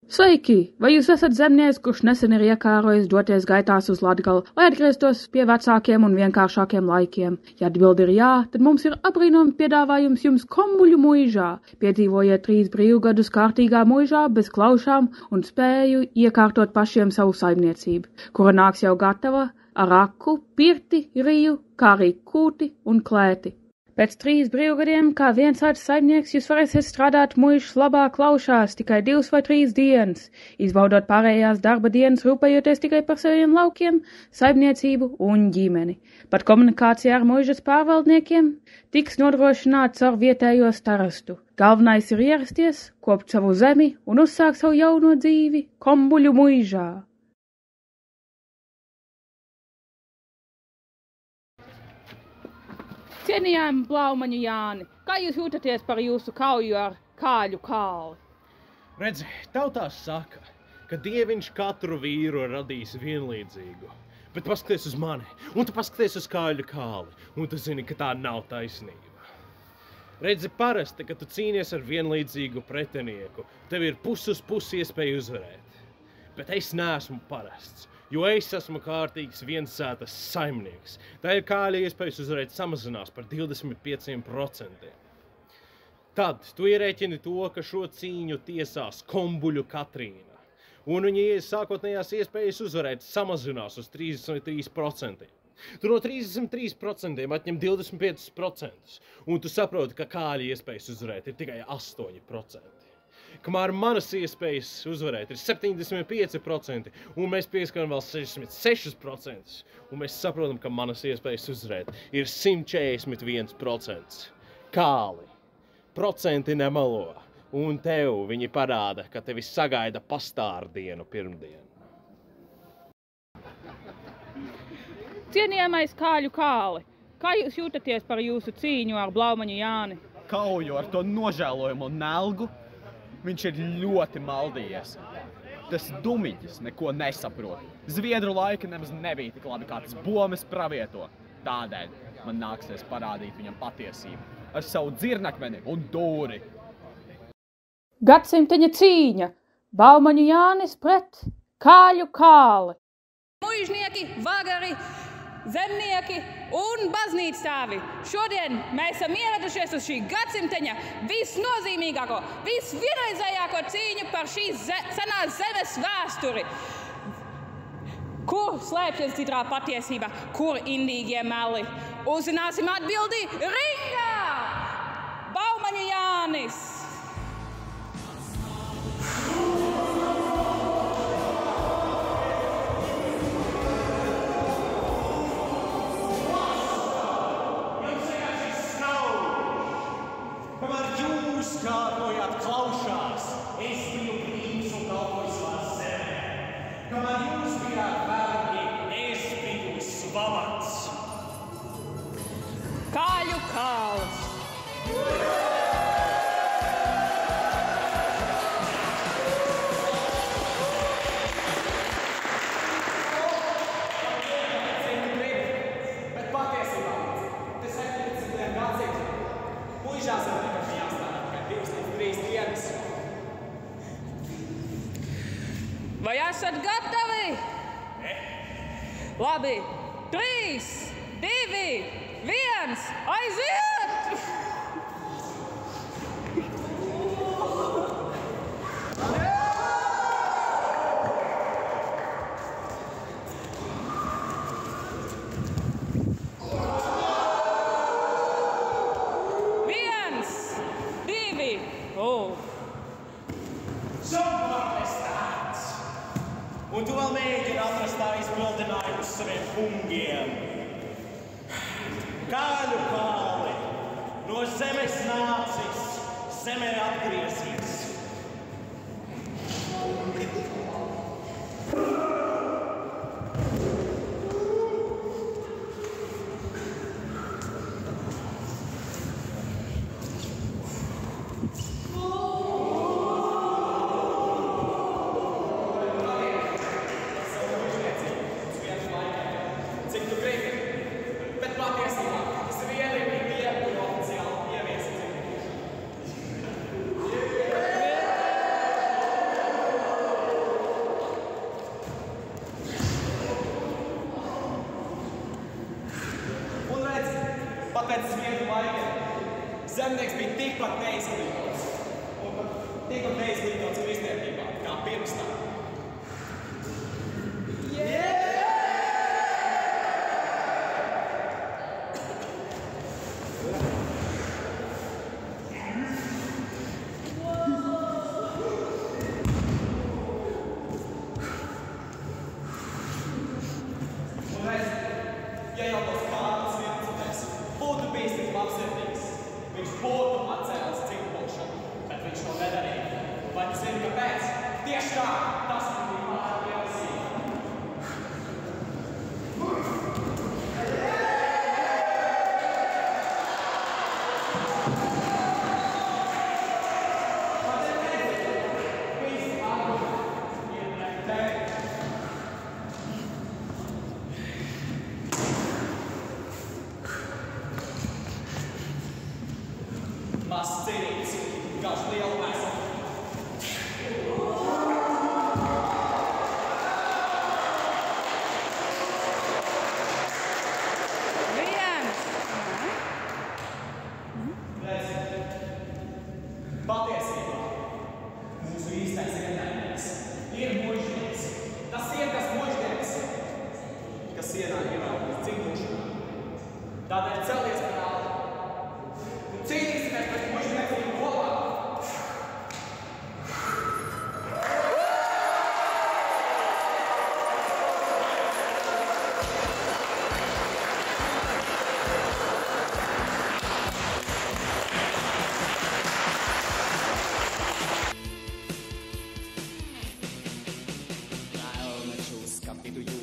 Sveiki! Vai jūs esat zemnieks, kurš nesen ir iekārojis doties gaitās uz Latgali, lai atgrieztos pie vecākiem un vienkāršākiem laikiem? Ja atbildi ir jā, tad mums ir apbrīnojami piedāvājums jums Kombuļu muižā. Piedzīvojiet 3 brīvgadus kārtīgā muižā bez klaušām un spēju iekārtot pašiem savu saimniecību, kura nāks jau gatava ar aku, pirti, riju, kā arī kūti un klēti. Pēc 3 brīvgadiem, kā viensāds saimnieks, jūs varēsiet strādāt muižas labā klaušās tikai 2 vai 3 dienas, izbaudot pārējās darba dienas, rūpējoties tikai par saviem laukiem, saimniecību un ģimeni. Pat komunikācija ar muižas pārvaldniekiem tiks nodrošināts ar vietējo starastu. Galvenais ir ierasties, kopt savu zemi un uzsākt savu jauno dzīvi Kombuļu muižā. Cienījami Blaumaņu Jāni, kā jūs jūtaties par jūsu kauju ar Kāļu kāli? Redzi, tautās saka, ka Dieviņš katru vīru ir radījis vienlīdzīgu. Bet paskaties uz mani, un tu paskaties uz Kāļu kāli, un tu zini, ka tā nav taisnība. Redzi, parasti, kad tu cīnies ar vienlīdzīgu pretinieku, tev ir pusi uz pusi iespēja uzvarēt. Bet es neesmu parasts. Jo es esmu kārtīgs viensētas saimnieks. Tā ir Kāļa iespējas uzvarēt samazinās par 25%. Tad tu ierēķini to, ka šo cīņu tiesās Kombuļu Katrīna. Un viņa sākotnējās iespējas uzvarēt samazinās uz 33%. Tu no 33% atņem 25%. Un tu saproti, ka Kāļa iespējas uzvarēt ir tikai 8%. Kamēr manas iespējas uzvarēt ir 75%, un mēs pieskaram vēl 66%, un mēs saprotam, ka manas iespējas uzvarēt ir 141%. Kāli, procenti nemelo, un tev viņi parāda, ka tevi sagaida pastārdienu pirmdienu. Cienījamais Kāļu kāli, kā jūs jūtaties par jūsu cīņu ar Blaumaņu Jāni? Kauju ar to nožēlojumu nelgu. Viņš ir ļoti maldījies. Tas dumiķis neko nesaprot. Zviedru laika nemaz nebija tik labi, kā tas Bomes pravieto. Tādēļ man nāksies parādīt viņam patiesību ar savu dzirnakmeni un dūri. Gadsimteņa cīņa! Blaumaņu Jānis pret Kāļu kāli! Muižnieki, vagari, zemnieki un baznīctāvi. Šodien mēs esam ieradušies uz šī gadsimteņa visnozīmīgāko, visvienreizējāko cīņu par šīs senās zemes vēsturi. Kur slēpjas citrā patiesība, kur indīgie meli? Uzzināsim atbildi ringā! Blaumaņu Jānis! Kārtojāt klaušās, es biju brīvs un kalpoju savā zemē. Kamēr jūs bijāt vergi, es biju svabats. Kāļu kāls! Bet patiesībā, te 17. gadsimta muižās ir vienkārši jāstādā tikai 2 līdz 3 dienas. Vai esat gatavi? Ne? Labi, 3, 2, 1, aiziet! Un tu vēl mēģini atrast tā izbildinājumus saviem kungiem. Kāļu kāli, no zemes nācis, zemē atgriezīs. pēc zviedru laikiem zemnieks bija tikpat neizglītots. Un pat tikpat neizglītots kristētībā, kā pirms tam. Ja jau tos Kārlis 11. būtu bijis tik labsirdīgs, viņš būtu atcēlis ciklošanu, bet viņš to nedarīja. Vai tu zini, kāpēc? Tieši tā, tas bija pārliecība. Mazs cīnītis, gauž lielu vēseli. Viens! Redzi, patiesībā mūsu īstais ienaidnieks ir mužnieks. Tas ir tas mužnieks, kas ienāk ievēlēt ciklošanā. Tādēļ celties brāli. Cīnīsimies pret mužniecību kopā! Geometru, skapituju